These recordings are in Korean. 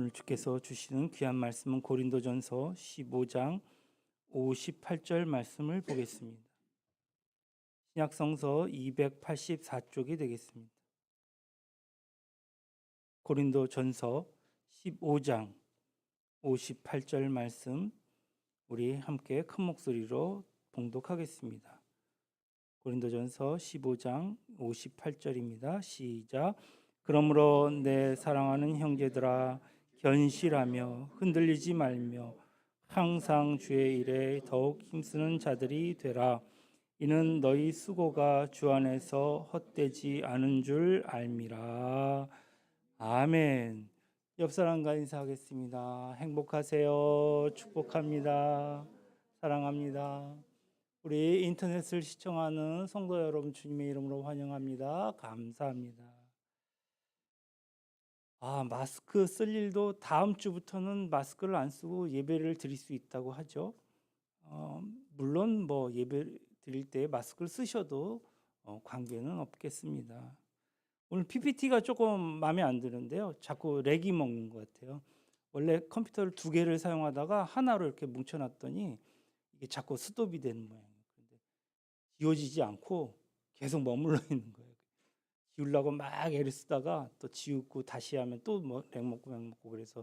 오늘 주께서 주시는 귀한 말씀은 고린도전서 15장 58절 말씀을 보겠습니다. 신약성서 284쪽이 되겠습니다. 고린도전서 15장 58절 말씀 우리 함께 큰 목소리로 봉독하겠습니다. 고린도전서 15장 58절입니다. 시작. 그러므로 내 사랑하는 형제들아 견실하며 흔들리지 말며 항상 주의 일에 더욱 힘쓰는 자들이 되라. 이는 너희 수고가 주 안에서 헛되지 않은 줄 알미라. 아멘. 옆 사람과 인사하겠습니다. 행복하세요. 축복합니다. 사랑합니다. 우리 인터넷을 시청하는 성도 여러분 주님의 이름으로 환영합니다. 감사합니다. 마스크 쓸 일도 다음 주부터는 마스크를 안 쓰고 예배를 드릴 수 있다고 하죠. 물론 예배 드릴 때 마스크를 쓰셔도 관계는 없겠습니다. 오늘 PPT가 조금 마음에 안 드는데요. 자꾸 렉이 먹는 것 같아요. 원래 컴퓨터를 두 개를 사용하다가 하나로 이렇게 뭉쳐놨더니 이게 자꾸 스톱이 되는 모양이에요. 근데 지워지지 않고 계속 머물러 있는 거예요. 지우려고 막 애를 쓰다가 또 지우고 다시 하면 또 렉 먹고 그래서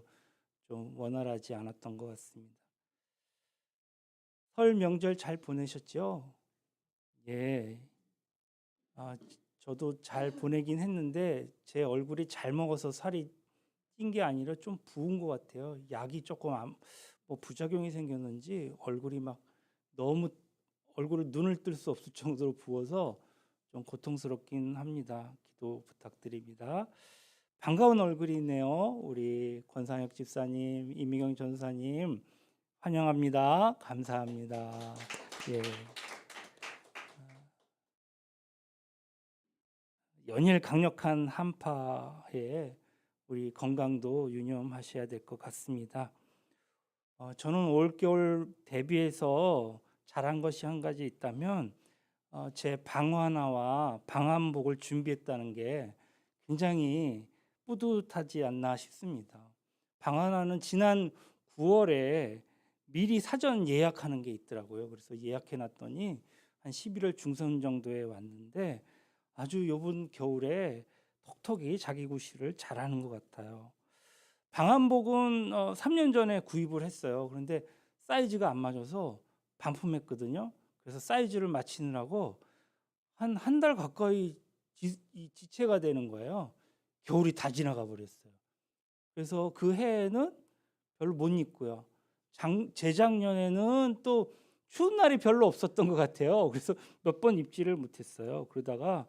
좀 원활하지 않았던 것 같습니다. 설 명절 잘 보내셨죠? 예. 저도 잘 보내긴 했는데 제 얼굴이 잘 먹어서 살이 찐 게 아니라 좀 부은 것 같아요. 약이 조금 부작용이 생겼는지 얼굴이 막 너무 얼굴을 눈을 뜰 수 없을 정도로 부어서 좀 고통스럽긴 합니다. 기도 부탁드립니다. 반가운 얼굴이네요. 우리 권상혁 집사님, 이미경 전사님 환영합니다. 감사합니다. 예. 연일 강력한 한파에 우리 건강도 유념하셔야 될 것 같습니다. 저는 올겨울 대비해서 잘한 것이 한 가지 있다면 제 방화나와 방한복을 준비했다는 게 굉장히 뿌듯하지 않나 싶습니다. 방화나는 지난 9월에 미리 사전 예약하는 게 있더라고요. 그래서 예약해 놨더니 한 11월 중순 정도에 왔는데 아주 이번 겨울에 톡톡이 자기 구실을 잘하는 것 같아요. 방한복은 3년 전에 구입을 했어요. 그런데 사이즈가 안 맞아서 반품했거든요. 그래서 사이즈를 맞추느라고 한 달 가까이 지체가 되는 거예요. 겨울이 다 지나가 버렸어요. 그래서 그 해에는 별로 못 입고요. 재작년에는 또 추운 날이 별로 없었던 것 같아요. 그래서 몇 번 입지를 못했어요. 그러다가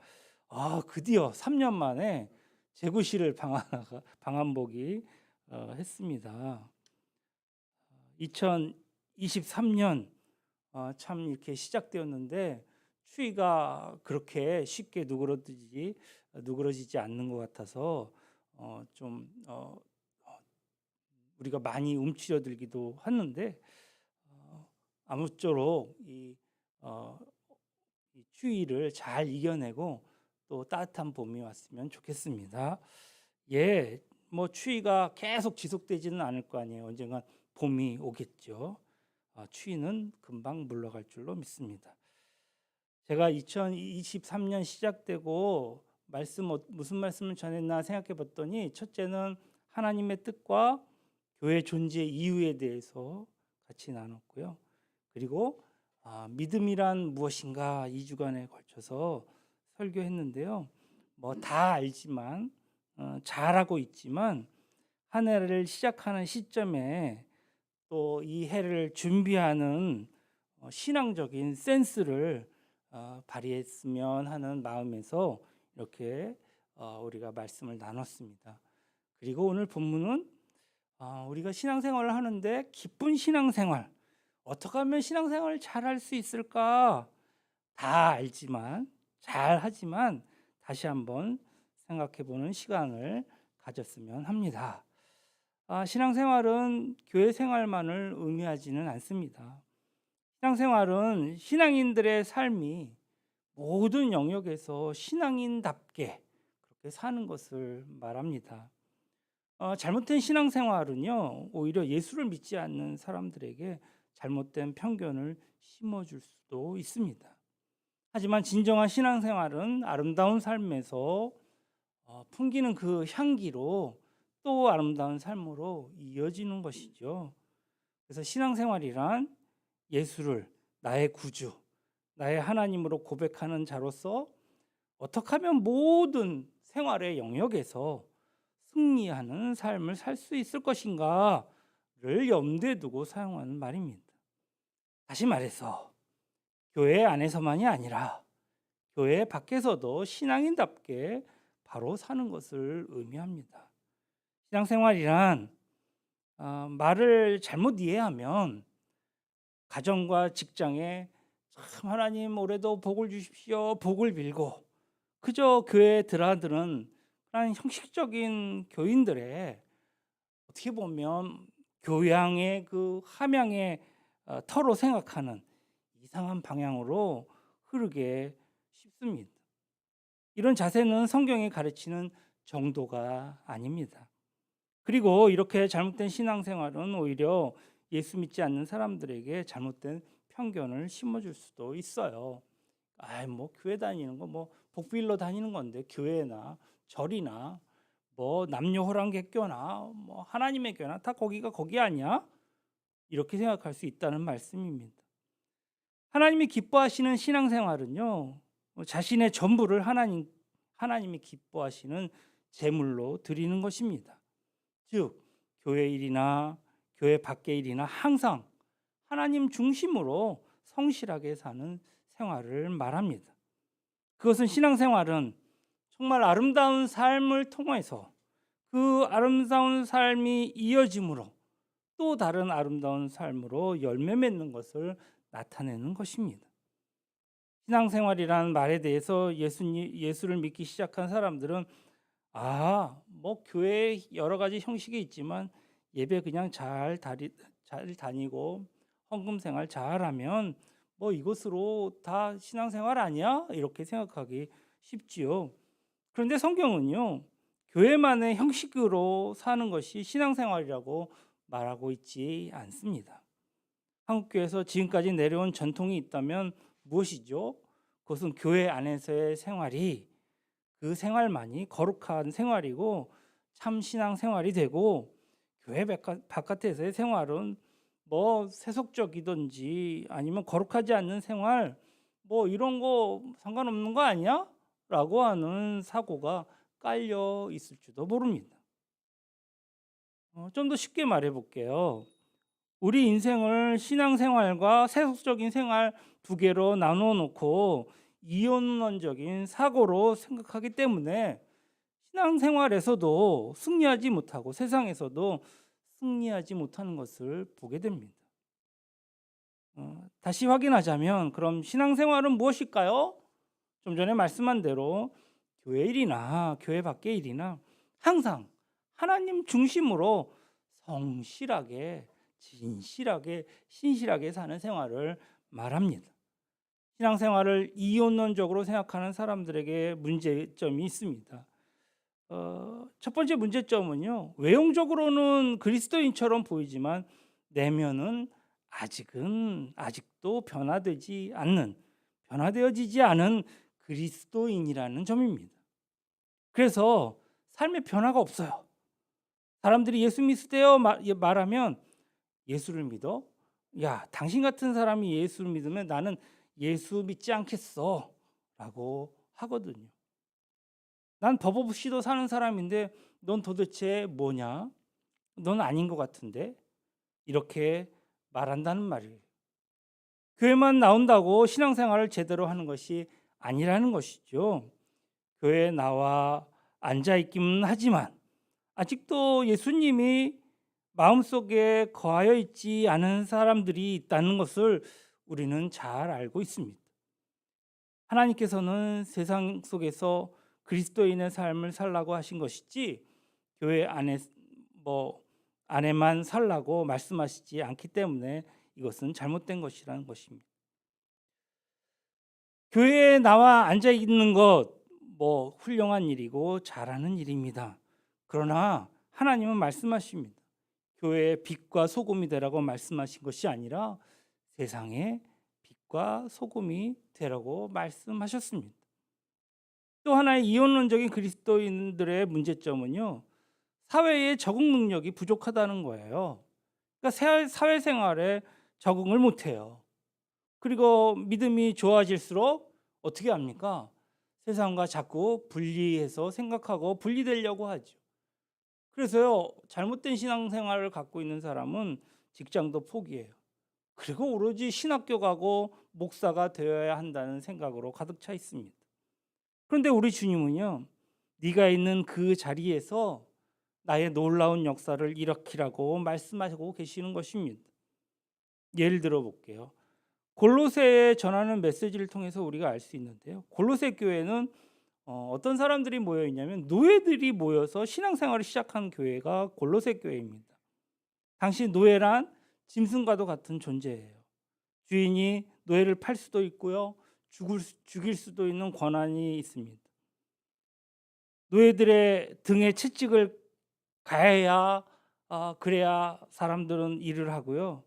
드디어 3년 만에 재구실을 방한복이 했습니다. 2023년 참 이렇게 시작되었는데 추위가 그렇게 쉽게 누그러지지 않는 것 같아서 우리가 많이 움츠려들기도 하는데 아무쪼록 이 추위를 잘 이겨내고 또 따뜻한 봄이 왔으면 좋겠습니다. 예, 추위가 계속 지속되지는 않을 거 아니에요. 언젠가 봄이 오겠죠. 추위는 금방 물러갈 줄로 믿습니다. 제가 2023년 시작되고 무슨 말씀을 전했나 생각해 봤더니 첫째는 하나님의 뜻과 교회 존재 이유에 대해서 같이 나눴고요. 그리고 믿음이란 무엇인가 2주간에 걸쳐서 설교했는데요. 다 알지만 잘하고 있지만 한 해를 시작하는 시점에 또 이 해를 준비하는 신앙적인 센스를 발휘했으면 하는 마음에서 이렇게 우리가 말씀을 나눴습니다. 그리고 오늘 본문은 우리가 신앙생활을 하는데 기쁜 신앙생활, 어떻게 하면 신앙생활을 잘할 수 있을까? 다 알지만 잘하지만 다시 한번 생각해보는 시간을 가졌으면 합니다. 신앙생활은 교회 생활만을 의미하지는 않습니다. 신앙생활은 신앙인들의 삶이 모든 영역에서 신앙인답게 그렇게 사는 것을 말합니다. 잘못된 신앙생활은요, 오히려 예수를 믿지 않는 사람들에게 잘못된 편견을 심어줄 수도 있습니다. 하지만 진정한 신앙생활은 아름다운 삶에서 풍기는 그 향기로 또 아름다운 삶으로 이어지는 것이죠. 그래서 신앙생활이란 예수를 나의 구주, 나의 하나님으로 고백하는 자로서 어떻게 하면 모든 생활의 영역에서 승리하는 삶을 살 수 있을 것인가를 염두에 두고 사용하는 말입니다. 다시 말해서 교회 안에서만이 아니라 교회 밖에서도 신앙인답게 바로 사는 것을 의미합니다. 신앙생활이란 말을 잘못 이해하면 가정과 직장에 참 하나님 올해도 복을 주십시오, 복을 빌고 그저 교회에 드나드는 그런 형식적인 교인들의 어떻게 보면 교양의 그 함양의 터로 생각하는 이상한 방향으로 흐르게 쉽습니다. 이런 자세는 성경이 가르치는 정도가 아닙니다. 그리고 이렇게 잘못된 신앙생활은 오히려 예수 믿지 않는 사람들에게 잘못된 편견을 심어줄 수도 있어요. 뭐 교회 다니는 거 뭐 복빌러 다니는 건데 교회나 절이나 뭐 남녀 호랑객교나 뭐 하나님의 교나 다 거기가 거기 아니야? 이렇게 생각할 수 있다는 말씀입니다. 하나님이 기뻐하시는 신앙생활은요, 자신의 전부를 하나님이 기뻐하시는 제물로 드리는 것입니다. 즉 교회 일이나 교회 밖의 일이나 항상 하나님 중심으로 성실하게 사는 생활을 말합니다. 그것은 신앙생활은 정말 아름다운 삶을 통해서 그 아름다운 삶이 이어짐으로 또 다른 아름다운 삶으로 열매 맺는 것을 나타내는 것입니다. 신앙생활이라는 말에 대해서 예수를 믿기 시작한 사람들은 뭐 교회에 여러 가지 형식이 있지만 예배 그냥 잘 다니고 헌금 생활 잘하면 뭐 이것으로 다 신앙생활 아니야? 이렇게 생각하기 쉽지요. 그런데 성경은요, 교회만의 형식으로 사는 것이 신앙생활이라고 말하고 있지 않습니다. 한국교회에서 지금까지 내려온 전통이 있다면 무엇이죠? 그것은 교회 안에서의 생활이 그 생활만이 거룩한 생활이고 참 신앙생활이 되고 교회 바깥에서의 생활은 뭐 세속적이든지 아니면 거룩하지 않는 생활 뭐 이런 거 상관없는 거 아니야? 라고 하는 사고가 깔려 있을지도 모릅니다. 좀 더 쉽게 말해 볼게요. 우리 인생을 신앙생활과 세속적인 생활 두 개로 나누어 놓고 이원론적인 사고로 생각하기 때문에 신앙생활에서도 승리하지 못하고 세상에서도 승리하지 못하는 것을 보게 됩니다. 다시 확인하자면 그럼 신앙생활은 무엇일까요? 좀 전에 말씀한 대로 교회 일이나 교회 밖의 일이나 항상 하나님 중심으로 성실하게 진실하게 신실하게 사는 생활을 말합니다. 신앙생활을 이원론적으로 생각하는 사람들에게 문제점이 있습니다. 첫 번째 문제점은요, 외형적으로는 그리스도인처럼 보이지만 내면은 아직도 변화되어지지 않은 그리스도인이라는 점입니다. 그래서 삶의 변화가 없어요. 사람들이 예수 믿으세요 말하면 예수를 믿어? 야, 당신 같은 사람이 예수를 믿으면 나는 예수 믿지 않겠어 라고 하거든요. 난 법 없이도 사는 사람인데 넌 도대체 뭐냐? 넌 아닌 것 같은데? 이렇게 말한다는 말이에요. 교회만 나온다고 신앙생활을 제대로 하는 것이 아니라는 것이죠. 교회에 나와 앉아있기는 하지만 아직도 예수님이 마음속에 거하여 있지 않은 사람들이 있다는 것을 우리는 잘 알고 있습니다. 하나님께서는 세상 속에서 그리스도인의 삶을 살라고 하신 것이지 교회 안에만 살라고 말씀하시지 않기 때문에 이것은 잘못된 것이라는 것입니다. 교회에 나와 앉아 있는 것 훌륭한 일이고 잘하는 일입니다. 그러나 하나님은 말씀하십니다. 교회의 빛과 소금이 되라고 말씀하신 것이 아니라 세상의 빛과 소금이 되라고 말씀하셨습니다. 또 하나의 이원론적인 그리스도인들의 문제점은요, 사회의 적응 능력이 부족하다는 거예요. 그러니까 사회생활에 적응을 못해요. 그리고 믿음이 좋아질수록 어떻게 합니까? 세상과 자꾸 분리해서 생각하고 분리되려고 하죠. 그래서요, 잘못된 신앙생활을 갖고 있는 사람은 직장도 포기해요. 그리고 오로지 신학교 가고 목사가 되어야 한다는 생각으로 가득 차 있습니다. 그런데 우리 주님은요, 네가 있는 그 자리에서 나의 놀라운 역사를 일으키라고 말씀하시고 계시는 것입니다. 예를 들어 볼게요. 골로새에 전하는 메시지를 통해서 우리가 알 수 있는데요. 골로새 교회는 어떤 사람들이 모여 있냐면 노예들이 모여서 신앙생활을 시작한 교회가 골로새 교회입니다. 당시 노예란 짐승과도 같은 존재예요. 주인이 노예를 팔 수도 있고요, 죽일 수도 있는 권한이 있습니다. 노예들의 등에 채찍을 가해야 그래야 사람들은 일을 하고요,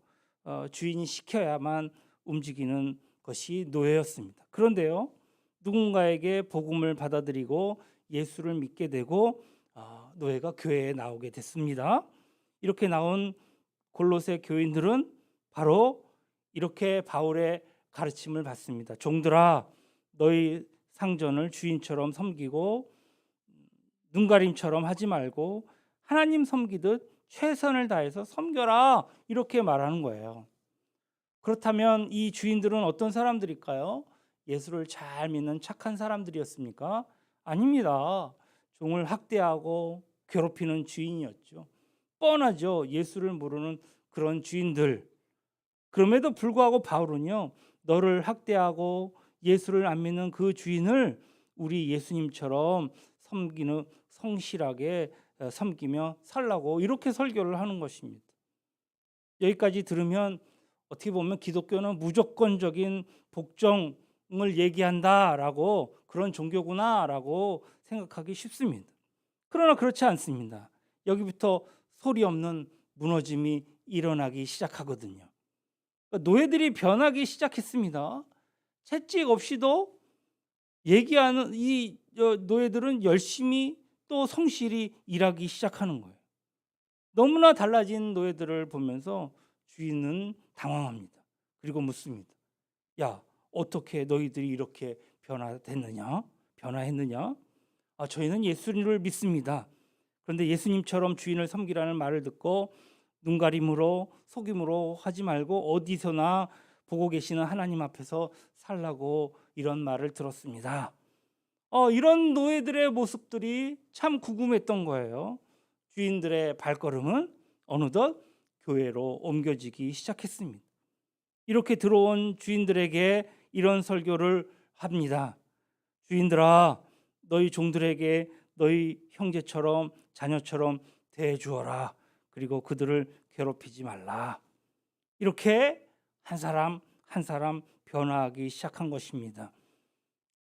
주인이 시켜야만 움직이는 것이 노예였습니다. 그런데요, 누군가에게 복음을 받아들이고 예수를 믿게 되고 노예가 교회에 나오게 됐습니다. 이렇게 나온 골로새 교인들은 바로 이렇게 바울의 가르침을 받습니다. 종들아, 너희 상전을 주인처럼 섬기고 눈가림처럼 하지 말고 하나님 섬기듯 최선을 다해서 섬겨라, 이렇게 말하는 거예요. 그렇다면 이 주인들은 어떤 사람들일까요? 예수를 잘 믿는 착한 사람들이었습니까? 아닙니다. 종을 학대하고 괴롭히는 주인이었죠. 뻔하죠. 예수를 모르는 그런 주인들. 그럼에도 불구하고 바울은요, 너를 학대하고 예수를 안 믿는 그 주인을 우리 예수님처럼 섬기는 성실하게 섬기며 살라고 이렇게 설교를 하는 것입니다. 여기까지 들으면 어떻게 보면 기독교는 무조건적인 복종을 얘기한다라고, 그런 종교구나라고 생각하기 쉽습니다. 그러나 그렇지 않습니다. 여기부터 소리 없는 무너짐이 일어나기 시작하거든요. 노예들이 변하기 시작했습니다. 채찍 없이도 얘기하는 이 노예들은 열심히 또 성실히 일하기 시작하는 거예요. 너무나 달라진 노예들을 보면서 주인은 당황합니다. 그리고 묻습니다. 야, 어떻게 너희들이 이렇게 변화했느냐? 저희는 예수님을 믿습니다. 그런데 예수님처럼 주인을 섬기라는 말을 듣고 눈가림으로 속임으로 하지 말고 어디서나 보고 계시는 하나님 앞에서 살라고 이런 말을 들었습니다. 이런 노예들의 모습들이 참 궁금했던 거예요. 주인들의 발걸음은 어느덧 교회로 옮겨지기 시작했습니다. 이렇게 들어온 주인들에게 이런 설교를 합니다. 주인들아, 너희 종들에게 너희 형제처럼 자녀처럼 대해주어라. 그리고 그들을 괴롭히지 말라. 이렇게 한 사람 한 사람 변화하기 시작한 것입니다.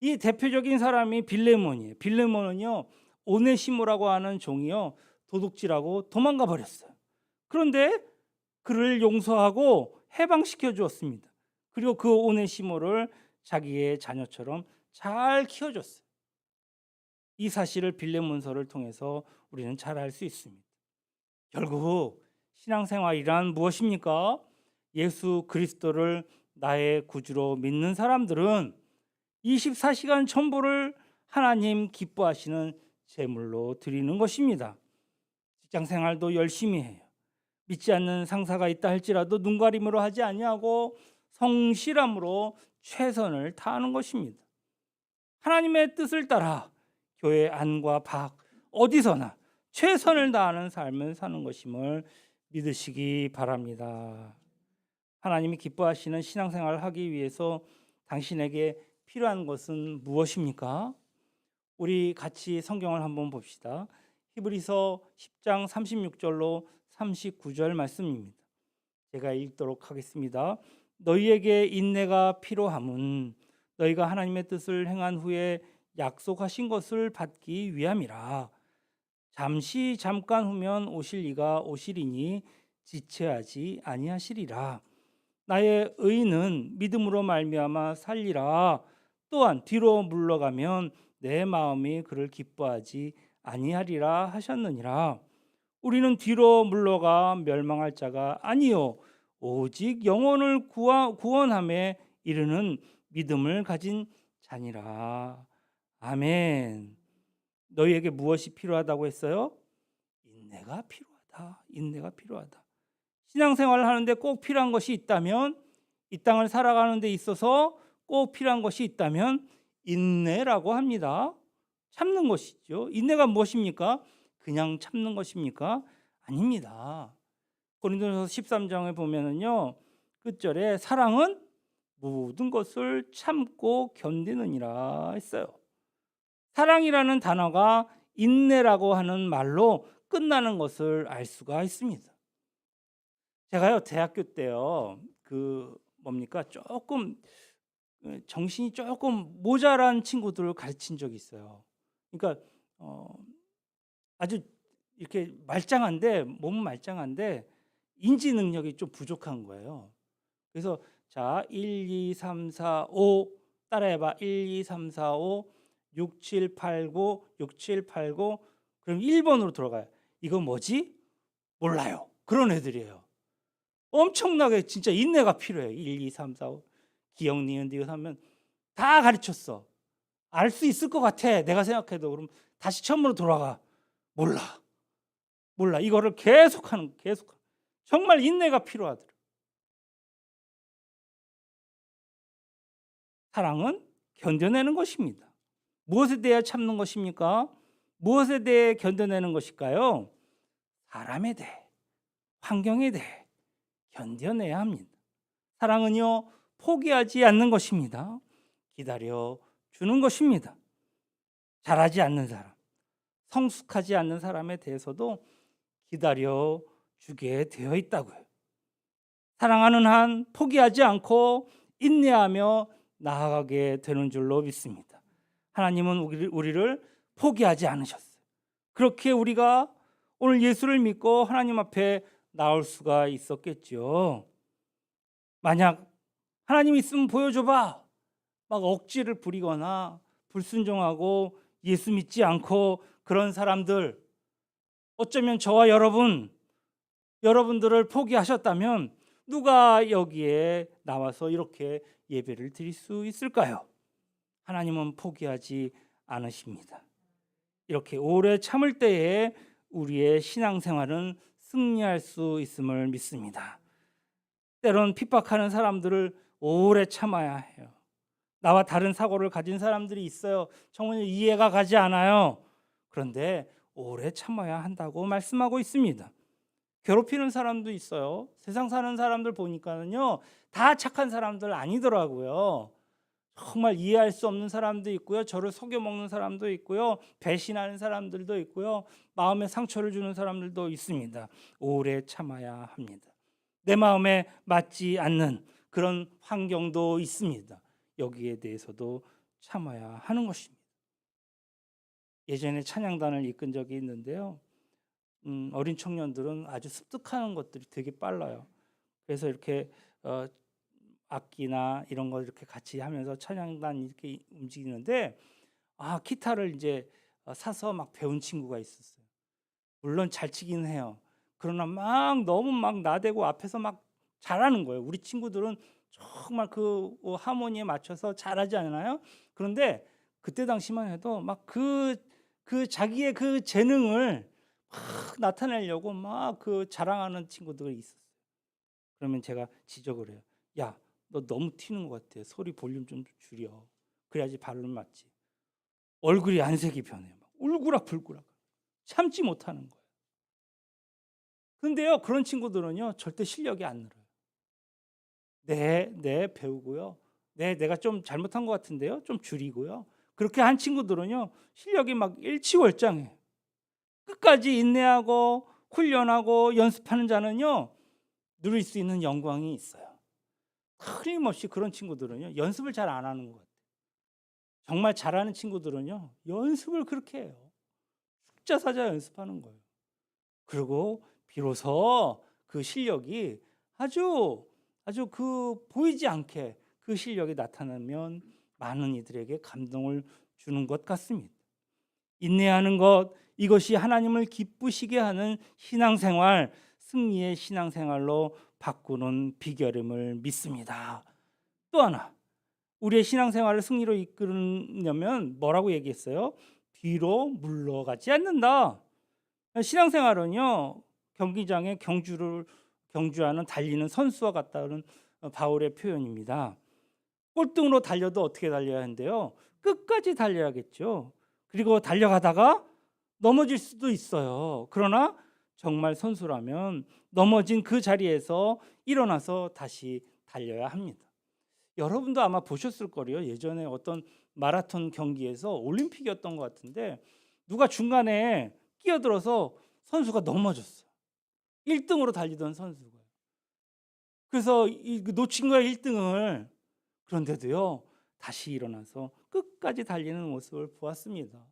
이 대표적인 사람이 빌레몬이에요. 빌레몬은요, 오네시모라고 하는 종이요, 도둑질하고 도망가 버렸어요. 그런데 그를 용서하고 해방시켜 주었습니다. 그리고 그 오네시모를 자기의 자녀처럼 잘 키워줬어요. 이 사실을 빌레몬서를 통해서 우리는 잘 알 수 있습니다. 결국 신앙생활이란 무엇입니까? 예수 그리스도를 나의 구주로 믿는 사람들은 24시간 전보를 하나님 기뻐하시는 제물로 드리는 것입니다. 직장생활도 열심히 해요. 믿지 않는 상사가 있다 할지라도 눈가림으로 하지 아니하고 성실함으로 최선을 다하는 것입니다. 하나님의 뜻을 따라 교회 안과 밖 어디서나 최선을 다하는 삶을 사는 것임을 믿으시기 바랍니다. 하나님이 기뻐하시는 신앙생활을 하기 위해서 당신에게 필요한 것은 무엇입니까? 우리 같이 성경을 한번 봅시다. 히브리서 10장 36절로 39절 말씀입니다. 제가 읽도록 하겠습니다. 너희에게 인내가 필요함은 너희가 하나님의 뜻을 행한 후에 약속하신 것을 받기 위함이라. 잠시 잠깐 후면 오실 이가 오시리니 지체하지 아니하시리라. 나의 의인은 믿음으로 말미암아 살리라. 또한 뒤로 물러가면 내 마음이 그를 기뻐하지 아니하리라 하셨느니라. 우리는 뒤로 물러가 멸망할 자가 아니요 오직 영혼을 구원함에 이르는 믿음을 가진 자니라. 아멘. 너희에게 무엇이 필요하다고 했어요? 인내가 필요하다. 인내가 필요하다. 신앙생활을 하는데 꼭 필요한 것이 있다면, 이 땅을 살아가는 데 있어서 꼭 필요한 것이 있다면 인내라고 합니다. 참는 것이죠. 인내가 무엇입니까? 그냥 참는 것입니까? 아닙니다. 고린도전서 13장에 보면은요, 끝절에 사랑은 모든 것을 참고 견디느니라 했어요. 사랑이라는 단어가 인내라고 하는 말로 끝나는 것을 알 수가 있습니다. 제가요 대학교 때요 조금 정신이 조금 모자란 친구들을 가르친 적이 있어요. 그러니까 아주 이렇게 몸은 말짱한데 인지 능력이 좀 부족한 거예요. 그래서 자 1, 2, 3, 4, 5 따라해봐. 1, 2, 3, 4, 5 6, 7, 8, 9 6, 7, 8, 9 그럼 1번으로 들어가요. 이거 뭐지? 몰라요. 그런 애들이에요. 엄청나게 진짜 인내가 필요해요. 1, 2, 3, 4, 5 기억, 니은, 디귿 하면 다 가르쳤어. 알 수 있을 것 같아. 내가 생각해도. 그럼 다시 처음으로 돌아가. 몰라. 이거를 계속 정말 인내가 필요하더라. 사랑은 견뎌내는 것입니다. 무엇에 대해 참는 것입니까? 무엇에 대해 견뎌내는 것일까요? 사람에 대해, 환경에 대해 견뎌내야 합니다. 사랑은요, 포기하지 않는 것입니다. 기다려 주는 것입니다. 잘하지 않는 사람, 성숙하지 않는 사람에 대해서도 기다려 주게 되어 있다고요. 사랑하는 한 포기하지 않고 인내하며 나아가게 되는 줄로 믿습니다. 하나님은 우리를 포기하지 않으셨어요. 그렇게 우리가 오늘 예수를 믿고 하나님 앞에 나올 수가 있었겠죠. 만약 하나님 있으면 보여줘봐 막 억지를 부리거나 불순종하고 예수 믿지 않고 그런 사람들, 어쩌면 저와 여러분들을 포기하셨다면 누가 여기에 나와서 이렇게 예배를 드릴 수 있을까요? 하나님은 포기하지 않으십니다. 이렇게 오래 참을 때에 우리의 신앙생활은 승리할 수 있음을 믿습니다. 때론 핍박하는 사람들을 오래 참아야 해요. 나와 다른 사고를 가진 사람들이 있어요. 정말 이해가 가지 않아요. 그런데 오래 참아야 한다고 말씀하고 있습니다. 괴롭히는 사람도 있어요. 세상 사는 사람들 보니까는요, 다 착한 사람들 아니더라고요. 정말 이해할 수 없는 사람도 있고요. 저를 속여먹는 사람도 있고요. 배신하는 사람들도 있고요. 마음에 상처를 주는 사람들도 있습니다. 오래 참아야 합니다. 내 마음에 맞지 않는 그런 환경도 있습니다. 여기에 대해서도 참아야 하는 것입니다. 예전에 찬양단을 이끈 적이 있는데요. 어린 청년들은 아주 습득하는 것들이 되게 빨라요. 그래서 이렇게 악기나 이런 거 이렇게 같이 하면서 찬양단 이렇게 움직이는데 기타를 이제 사서 막 배운 친구가 있었어요. 물론 잘 치긴 해요. 그러나 너무 나대고 앞에서 막 잘하는 거예요. 우리 친구들은 정말 그 하모니에 맞춰서 잘하지 않나요? 그런데 그때 당시만 해도 그 자기의 그 재능을 막 나타내려고 막 그 자랑하는 친구들이 있었어요. 그러면 제가 지적을 해요. 야, 너 너무 튀는 것 같아. 소리 볼륨 좀 줄여. 그래야지 발음 맞지. 얼굴이 안색이 변해. 막 울그락불그락. 참지 못하는 거예요. 근데요, 그런 친구들은요, 절대 실력이 안 늘어요. 네, 배우고요. 내가 좀 잘못한 것 같은데요, 좀 줄이고요. 그렇게 한 친구들은요, 실력이 막 일치월장해요. 끝까지 인내하고 훈련하고 연습하는 자는요, 누릴 수 있는 영광이 있어요. 틀림없이 그런 친구들은요, 연습을 잘 안 하는 것 같아요. 정말 잘하는 친구들은요, 연습을 그렇게 해요. 숫자 사자 연습하는 거예요. 그리고 비로소 그 실력이 아주 보이지 않게 그 실력이 나타나면 많은 이들에게 감동을 주는 것 같습니다. 인내하는 것, 이것이 하나님을 기쁘시게 하는 신앙생활, 승리의 신앙생활로 바꾸는 비결임을 믿습니다. 또 하나, 우리의 신앙생활을 승리로 이끌려면 뭐라고 얘기했어요? 뒤로 물러가지 않는다. 신앙생활은요, 경기장에 경주하는 달리는 선수와 같다는 바울의 표현입니다. 꼴등으로 달려도 어떻게 달려야 하는데요? 끝까지 달려야겠죠. 그리고 달려가다가 넘어질 수도 있어요. 그러나 정말 선수라면 넘어진 그 자리에서 일어나서 다시 달려야 합니다. 여러분도 아마 보셨을 거예요. 예전에 어떤 마라톤 경기에서 올림픽이었던 것 같은데 누가 중간에 끼어들어서 선수가 넘어졌어요. 1등으로 달리던 선수가. 그래서 놓친 거야 1등을. 그런데도요 다시 일어나서 끝까지 달리는 모습을 보았습니다.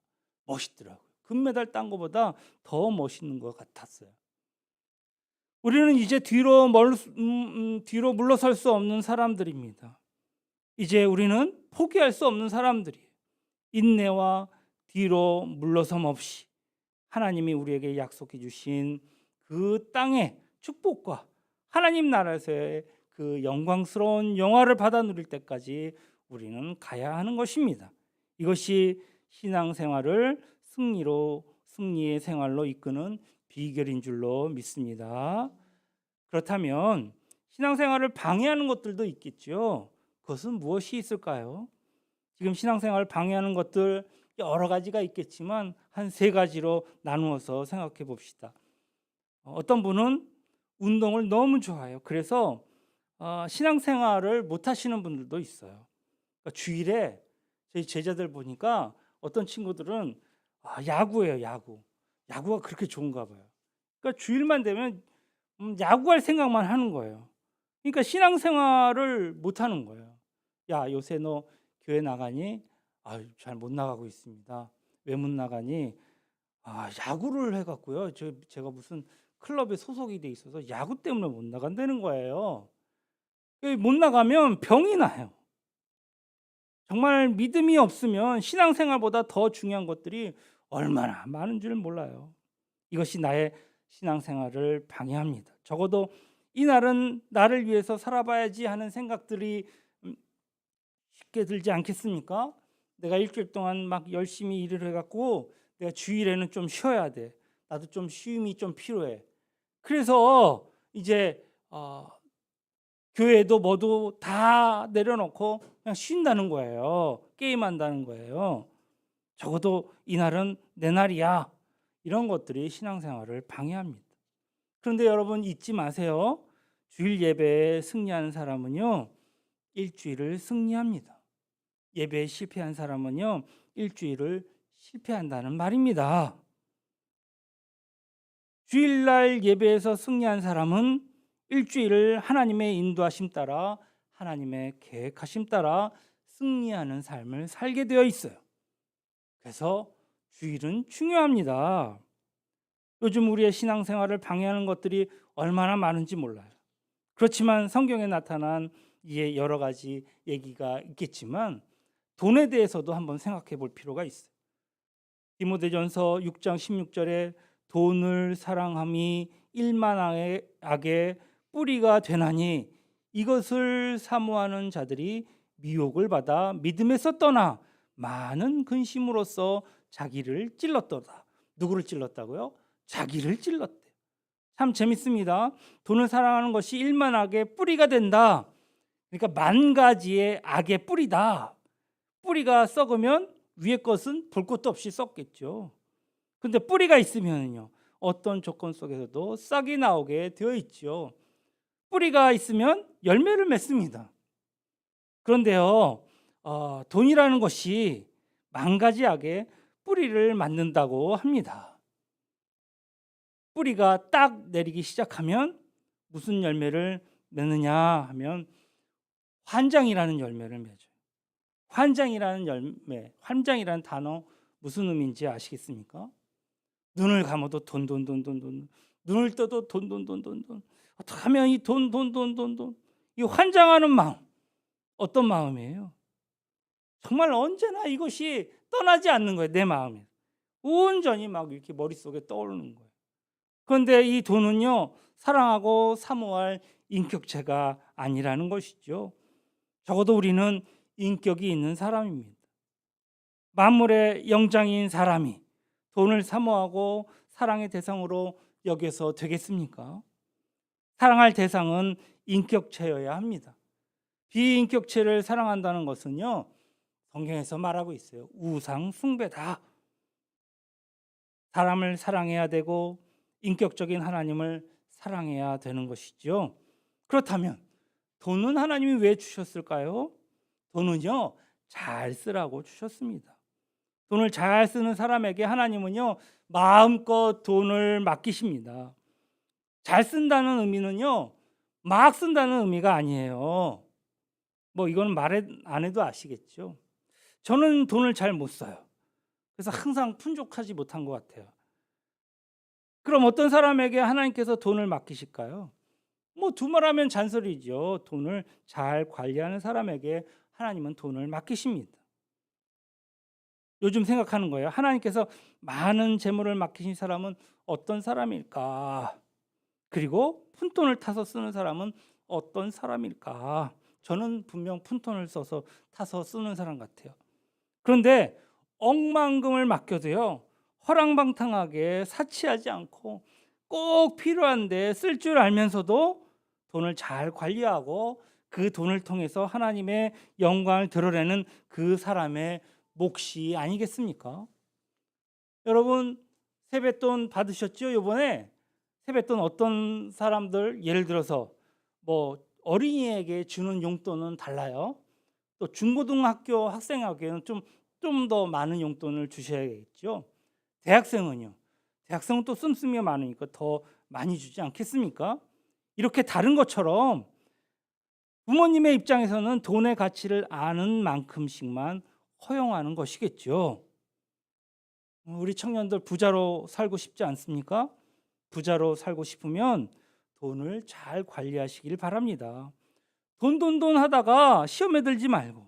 멋있더라고요. 금메달 딴 것보다 더 멋있는 것 같았어요. 우리는 이제 뒤로 물러설 수 없는 사람들입니다. 이제 우리는 포기할 수 없는 사람들이에요. 인내와 뒤로 물러섬 없이 하나님이 우리에게 약속해 주신 그 땅의 축복과 하나님 나라에서의 그 영광스러운 영화를 받아 누릴 때까지 우리는 가야 하는 것입니다. 이것이 신앙생활을 승리의 생활로 이끄는 비결인 줄로 믿습니다. 그렇다면 신앙생활을 방해하는 것들도 있겠죠. 그것은 무엇이 있을까요? 지금 신앙생활을 방해하는 것들 여러 가지가 있겠지만 한 세 가지로 나누어서 생각해 봅시다. 어떤 분은 운동을 너무 좋아해요. 그래서 신앙생활을 못 하시는 분들도 있어요. 그러니까 주일에 저희 제자들 보니까 어떤 친구들은 야구예요. 야구가 그렇게 좋은가 봐요. 그러니까 주일만 되면 야구할 생각만 하는 거예요. 그러니까 신앙생활을 못 하는 거예요. 야, 요새 너 교회 나가니? 잘 못 나가고 있습니다. 왜 못 나가니? 야구를 해갖고요. 제가 무슨 클럽에 소속이 돼 있어서 야구 때문에 못 나간다는 거예요. 못 나가면 병이 나요. 정말 믿음이 없으면 신앙생활보다 더 중요한 것들이 얼마나 많은 줄 몰라요. 이것이 나의 신앙생활을 방해합니다. 적어도 이날은 나를 위해서 살아봐야지 하는 생각들이 쉽게 들지 않겠습니까? 내가 일주일 동안 막 열심히 일을 해갖고 내가 주일에는 좀 쉬어야 돼. 나도 좀 쉼이 좀 필요해. 그래서 이제 교회도 뭐도 다 내려놓고 그냥 쉰다는 거예요. 게임한다는 거예요. 적어도 이날은 내 날이야. 이런 것들이 신앙생활을 방해합니다. 그런데 여러분 잊지 마세요. 주일 예배에 승리하는 사람은요, 일주일을 승리합니다. 예배에 실패한 사람은요, 일주일을 실패한다는 말입니다. 주일날 예배에서 승리한 사람은 일주일을 하나님의 인도하심 따라 하나님의 계획하심 따라 승리하는 삶을 살게 되어 있어요. 그래서 주일은 중요합니다. 요즘 우리의 신앙생활을 방해하는 것들이 얼마나 많은지 몰라요. 그렇지만 성경에 나타난 이에 여러 가지 얘기가 있겠지만 돈에 대해서도 한번 생각해 볼 필요가 있어요. 디모데전서 6장 16절에 돈을 사랑함이 일만한 악의 뿌리가 되나니 이것을 사모하는 자들이 미혹을 받아 믿음에서 떠나 많은 근심으로써 자기를 찔렀도다. 누구를 찔렀다고요? 자기를 찔렀대요. 참 재밌습니다. 돈을 사랑하는 것이 일만 악의 뿌리가 된다. 그러니까 만 가지의 악의 뿌리다. 뿌리가 썩으면 위에 것은 볼 것도 없이 썩겠죠. 근데 뿌리가 있으면요, 어떤 조건 속에서도 싹이 나오게 되어 있죠. 뿌리가 있으면 열매를 맺습니다. 그런데요, 돈이라는 것이 만 가지 악의 뿌리를 만든다고 합니다. 뿌리가 딱 내리기 시작하면 무슨 열매를 맺느냐 하면 환장이라는 열매를 맺어요. 환장이라는 단어 무슨 의미인지 아시겠습니까? 눈을 감아도 돈, 돈, 돈, 돈, 돈. 눈을 떠도 돈, 돈, 돈, 돈, 돈. 어떻게 하면 이 돈, 돈, 돈, 돈, 돈. 이 환장하는 마음, 어떤 마음이에요? 정말 언제나 이것이 떠나지 않는 거예요, 내 마음에. 온전히 막 이렇게 머릿속에 떠오르는 거예요. 그런데 이 돈은요, 사랑하고 사모할 인격체가 아니라는 것이죠. 적어도 우리는 인격이 있는 사람입니다. 만물의 영장인 사람이 돈을 사모하고 사랑의 대상으로 여겨서 되겠습니까? 사랑할 대상은 인격체여야 합니다. 비인격체를 사랑한다는 것은요, 성경에서 말하고 있어요. 우상 숭배다. 사람을 사랑해야 되고 인격적인 하나님을 사랑해야 되는 것이죠. 그렇다면 돈은 하나님이 왜 주셨을까요? 돈은요, 잘 쓰라고 주셨습니다. 돈을 잘 쓰는 사람에게 하나님은요, 마음껏 돈을 맡기십니다. 잘 쓴다는 의미는요, 막 쓴다는 의미가 아니에요. 뭐 이건 말 안 해도 아시겠죠. 저는 돈을 잘 못 써요. 그래서 항상 풍족하지 못한 것 같아요. 그럼 어떤 사람에게 하나님께서 돈을 맡기실까요? 뭐 두말하면 잔소리죠. 돈을 잘 관리하는 사람에게 하나님은 돈을 맡기십니다. 요즘 생각하는 거예요. 하나님께서 많은 재물을 맡기신 사람은 어떤 사람일까? 그리고 푼돈을 타서 쓰는 사람은 어떤 사람일까? 저는 분명 푼돈을 타서 쓰는 사람 같아요. 그런데 억만금을 맡겨도요, 허랑방탕하게 사치하지 않고 꼭 필요한데 쓸 줄 알면서도 돈을 잘 관리하고 그 돈을 통해서 하나님의 영광을 드러내는 그 사람의 몫이 아니겠습니까? 여러분, 세뱃돈 받으셨죠? 이번에 세뱃돈 어떤 사람들, 예를 들어서 뭐 어린이에게 주는 용돈은 달라요. 또 중고등학교 학생에게는 좀 더 많은 용돈을 주셔야겠죠. 대학생은요. 대학생은 또 씀씀이가 많으니까 더 많이 주지 않겠습니까? 이렇게 다른 것처럼 부모님의 입장에서는 돈의 가치를 아는 만큼씩만 허용하는 것이겠죠. 우리 청년들 부자로 살고 싶지 않습니까? 부자로 살고 싶으면 돈을 잘 관리하시길 바랍니다. 돈 하다가 시험에 들지 말고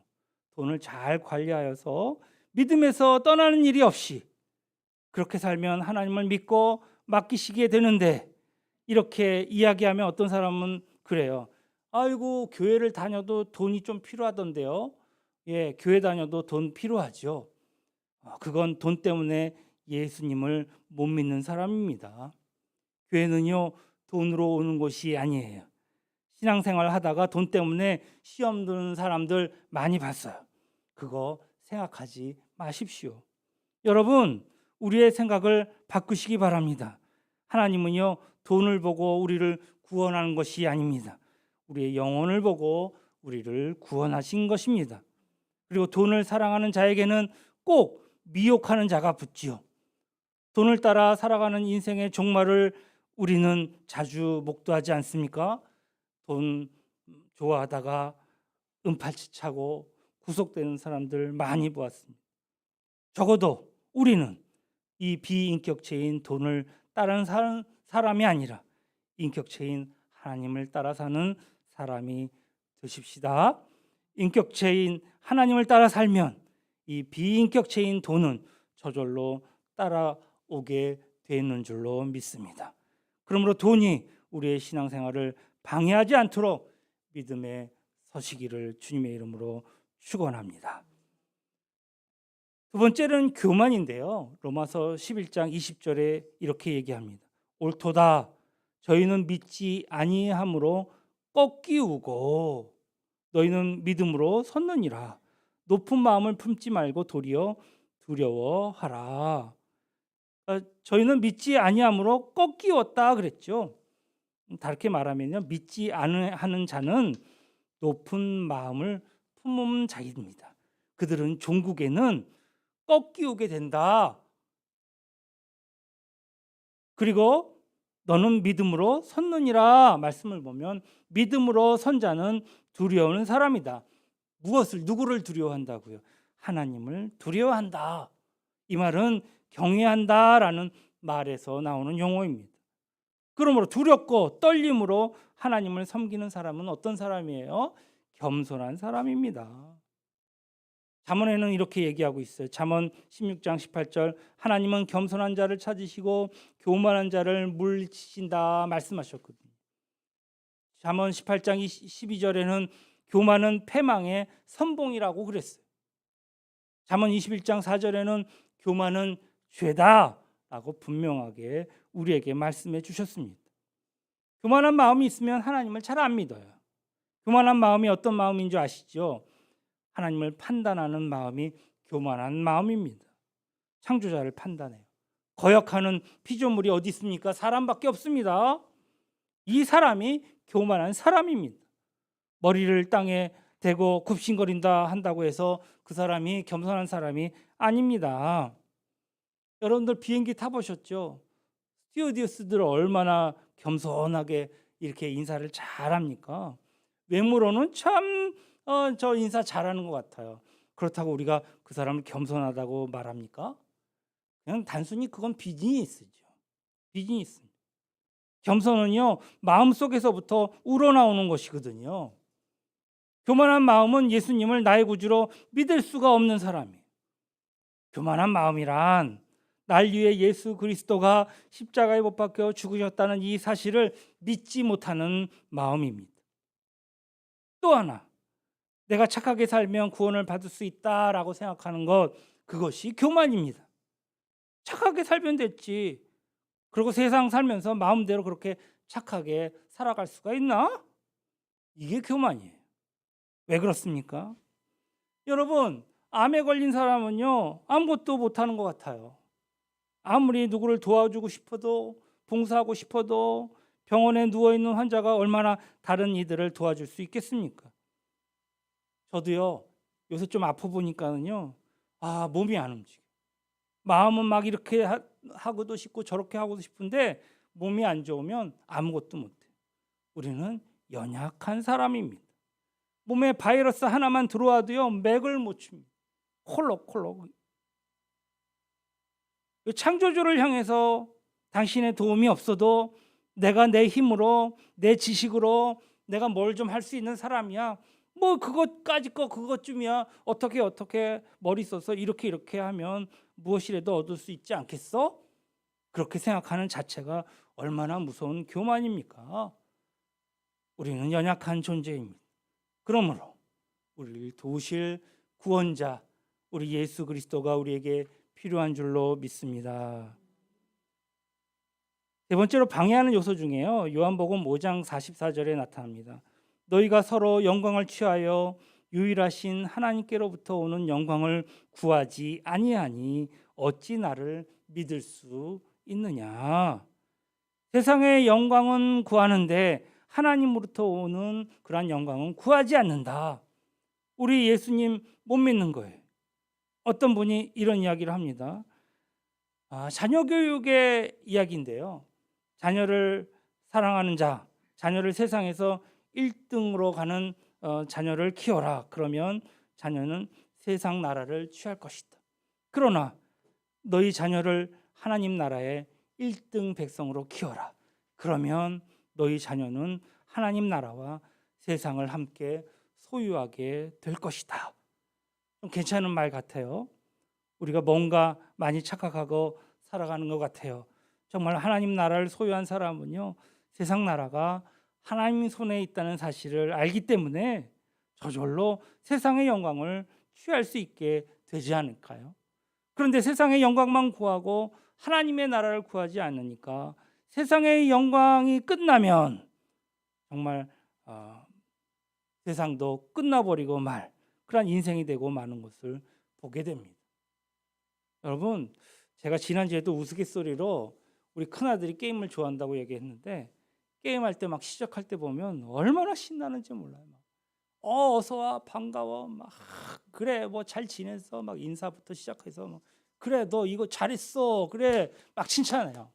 돈을 잘 관리하여서 믿음에서 떠나는 일이 없이 그렇게 살면 하나님을 믿고 맡기시게 되는데, 이렇게 이야기하면 어떤 사람은 그래요. 아이고, 교회를 다녀도 돈이 좀 필요하던데요. 예, 교회 다녀도 돈 필요하죠. 그건 돈 때문에 예수님을 못 믿는 사람입니다. 교회는요, 돈으로 오는 곳이 아니에요. 신앙생활 하다가 돈 때문에 시험 드는 사람들 많이 봤어요. 그거 생각하지 마십시오. 여러분, 우리의 생각을 바꾸시기 바랍니다. 하나님은요, 돈을 보고 우리를 구원하는 것이 아닙니다. 우리의 영혼을 보고 우리를 구원하신 것입니다. 그리고 돈을 사랑하는 자에게는 꼭 미혹하는 자가 붙지요. 돈을 따라 살아가는 인생의 종말을 우리는 자주 목도하지 않습니까? 돈 좋아하다가 은팔찌차고 구속되는 사람들 많이 보았습니다. 적어도 우리는 이 비인격체인 돈을 따르는 사람이 아니라 인격체인 하나님을 따라 사는 사람이 되십시다. 인격체인 하나님을 따라 살면 이 비인격체인 돈은 저절로 따라오게 되는 줄로 믿습니다. 그러므로 돈이 우리의 신앙생활을 방해하지 않도록 믿음에 서시기를 주님의 이름으로 축원합니다. 두 번째는 교만인데요. 로마서 11장 20절에 이렇게 얘기합니다. 옳도다. 저희는 믿지 아니함으로 꺾이우고 너희는 믿음으로 섰느니라. 높은 마음을 품지 말고 도리어 두려워하라. 저희는 믿지 아니함으로 꺾이었다 그랬죠. 다르게 말하면요, 믿지 않는 자는 높은 마음을 품은 자입니다. 그들은 종국에는 꺾이우게 된다. 그리고 너는 믿음으로 섰느니라 말씀을 보면 믿음으로 선 자는 두려워하는 사람이다. 누구를 두려워한다고요? 하나님을 두려워한다. 이 말은 경외한다라는 말에서 나오는 용어입니다. 그러므로 두렵고 떨림으로 하나님을 섬기는 사람은 어떤 사람이에요? 겸손한 사람입니다. 잠언에는 이렇게 얘기하고 있어요. 잠언 16장 18절, 하나님은 겸손한 자를 찾으시고 교만한 자를 물리치신다 말씀하셨거든요. 잠언 18장 12절에는 교만은 패망의 선봉이라고 그랬어요. 잠언 21장 4절에는 교만은 죄다라고 분명하게 우리에게 말씀해 주셨습니다. 교만한 마음이 있으면 하나님을 잘 안 믿어요. 교만한 마음이 어떤 마음인 줄 아시죠? 하나님을 판단하는 마음이 교만한 마음입니다. 창조자를 판단해요. 거역하는 피조물이 어디 있습니까? 사람밖에 없습니다. 이 사람이 교만한 사람입니다. 머리를 땅에 대고 굽신거린다 한다고 해서 그 사람이 겸손한 사람이 아닙니다. 여러분들 비행기 타보셨죠? 스튜어디스들 얼마나 겸손하게 이렇게 인사를 잘합니까? 외모로는 참 저 인사 잘하는 것 같아요. 그렇다고 우리가 그 사람을 겸손하다고 말합니까? 그냥 단순히 그건 비즈니스죠. 비즈니스. 겸손은요, 마음속에서부터 우러나오는 것이거든요. 교만한 마음은 예수님을 나의 구주로 믿을 수가 없는 사람이에요. 교만한 마음이란 날 위해 예수 그리스도가 십자가에 못 박혀 죽으셨다는 이 사실을 믿지 못하는 마음입니다. 또 하나, 내가 착하게 살면 구원을 받을 수 있다라고 생각하는 것, 그것이 교만입니다. 착하게 살면 됐지. 그리고 세상 살면서 마음대로 그렇게 착하게 살아갈 수가 있나? 이게 교만이에요. 왜 그렇습니까? 여러분, 암에 걸린 사람은요, 아무것도 못하는 것 같아요. 아무리 누구를 도와주고 싶어도, 봉사하고 싶어도 병원에 누워있는 환자가 얼마나 다른 이들을 도와줄 수 있겠습니까? 저도요, 요새 좀 아파 보니까는요, 몸이 안 움직여. 마음은 막 이렇게 하고도 싶고 저렇게 하고도 싶은데 몸이 안 좋으면 아무것도 못해. 우리는 연약한 사람입니다. 몸에 바이러스 하나만 들어와도요, 맥을 못 춥니다. 콜록콜록. 창조주를 향해서 당신의 도움이 없어도 내가 내 힘으로, 내 지식으로 내가 뭘 좀 할 수 있는 사람이야. 뭐 그것까지 거 그것쯤이야. 어떻게 머리 써서 이렇게 하면 무엇이라도 얻을 수 있지 않겠어? 그렇게 생각하는 자체가 얼마나 무서운 교만입니까? 우리는 연약한 존재입니다. 그러므로 우리를 도우실 구원자, 우리 예수 그리스도가 우리에게 필요한 줄로 믿습니다. 세 번째로 방해하는 요소 중에요, 요한복음 5장 44절에 나타납니다. 너희가 서로 영광을 취하여 유일하신 하나님께로부터 오는 영광을 구하지 아니하니 어찌 나를 믿을 수 있느냐. 세상의 영광은 구하는데 하나님으로부터 오는 그러한 영광은 구하지 않는다. 우리 예수님 못 믿는 거예요. 어떤 분이 이런 이야기를 합니다. 자녀 교육의 이야기인데요. 자녀를 사랑하는 자, 자녀를 세상에서 1등으로 가는 자녀를 키워라. 그러면 자녀는 세상 나라를 취할 것이다. 그러나 너희 자녀를 하나님 나라의 1등 백성으로 키워라. 그러면 너희 자녀는 하나님 나라와 세상을 함께 소유하게 될 것이다. 좀 괜찮은 말 같아요. 우리가 뭔가 많이 착각하고 살아가는 것 같아요. 정말 하나님 나라를 소유한 사람은요, 세상 나라가 하나님 손에 있다는 사실을 알기 때문에 저절로 세상의 영광을 취할 수 있게 되지 않을까요? 그런데 세상의 영광만 구하고 하나님의 나라를 구하지 않으니까 세상의 영광이 끝나면 정말 세상도 끝나버리고 말, 그런 인생이 되고 마는 것을 보게 됩니다. 여러분, 제가 지난주에도 우스갯소리로 우리 큰아들이 게임을 좋아한다고 얘기했는데, 게임할 때 막 시작할 때 보면 얼마나 신나는지 몰라요. 어서 와, 반가워, 막 그래, 뭐 잘 지냈어, 막 인사부터 시작해서 막, 그래, 너 이거 잘했어, 그래, 막 칭찬해요.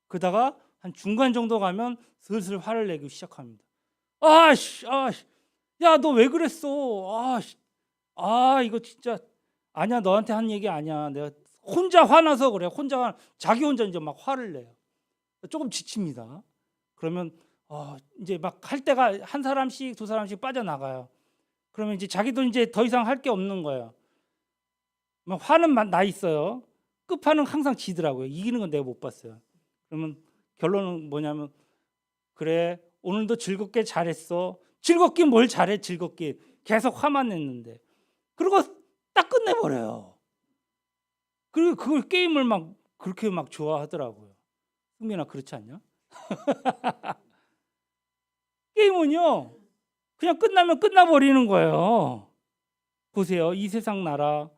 그러다가 한 중간 정도 가면 슬슬 화를 내기 시작합니다. 야, 너 왜 그랬어? 이거 진짜 아니야, 너한테 한 얘기 아니야. 내가 혼자 화나서 그래. 자기 혼자 이제 막 화를 내요. 조금 지칩니다. 그러면 이제 막 할 때가 한 사람씩 두 사람씩 빠져나가요. 그러면 이제 자기도 이제 더 이상 할 게 없는 거예요. 막 화는 나 있어요. 끝판은 항상 지더라고요. 이기는 건 내가 못 봤어요. 그러면 결론은 뭐냐면, 그래 오늘도 즐겁게 잘했어. 즐겁긴 뭘 잘해. 즐겁게 계속 화만 냈는데. 그리고 딱 끝내버려요. 그리고 그걸 게임을 막 그렇게 막 좋아하더라고요. 승민아, 그렇지 않냐? 게임은요 그냥 끝나면 끝나버리는 거예요. 보세요. 이 세상 나라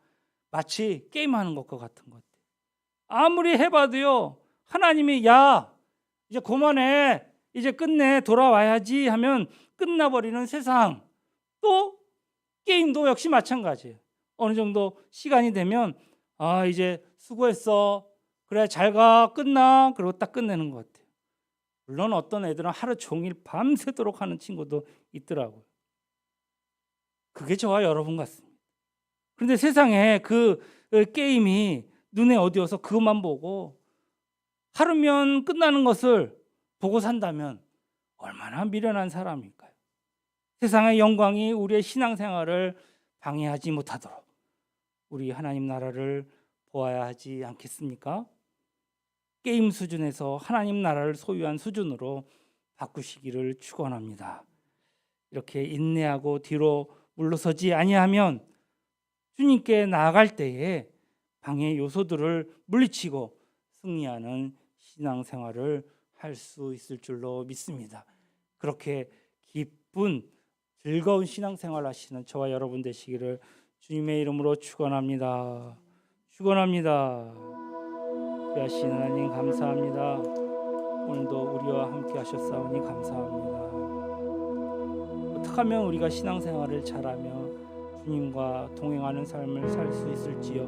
마치 게임하는 것과 같은 것 같아요. 아무리 해봐도요, 하나님이 야 이제 그만해, 이제 끝내, 돌아와야지 하면 끝나버리는 세상. 또 게임도 역시 마찬가지예요. 어느 정도 시간이 되면 이제 수고했어, 그래 잘 가, 끝나, 그리고 딱 끝내는 것 같아요. 물론 어떤 애들은 하루 종일 밤새도록 하는 친구도 있더라고요. 그게 저와 여러분 같습니다. 그런데 세상에 그 게임이 눈에 어두워서 그것만 보고 하루면 끝나는 것을 보고 산다면 얼마나 미련한 사람일까요? 세상의 영광이 우리의 신앙생활을 방해하지 못하도록 우리 하나님 나라를 보아야 하지 않겠습니까? 게임 수준에서 하나님 나라를 소유한 수준으로 바꾸시기를 축원합니다. 이렇게 인내하고 뒤로 물러서지 아니하면 주님께 나아갈 때에 방해 요소들을 물리치고 승리하는 신앙생활을 할 수 있을 줄로 믿습니다. 그렇게 기쁜 즐거운 신앙생활 하시는 저와 여러분 되시기를 주님의 이름으로 축원합니다. 축원합니다. 귀하신 하나님 감사합니다. 오늘도 우리와 함께 하셨사오니 감사합니다. 어떻게 하면 우리가 신앙생활을 잘하며 주님과 동행하는 삶을 살 수 있을지요.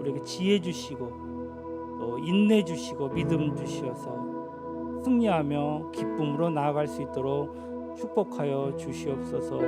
우리에게 지혜 주시고 또 인내 주시고 믿음 주시어서 승리하며 기쁨으로 나아갈 수 있도록 축복하여 주시옵소서.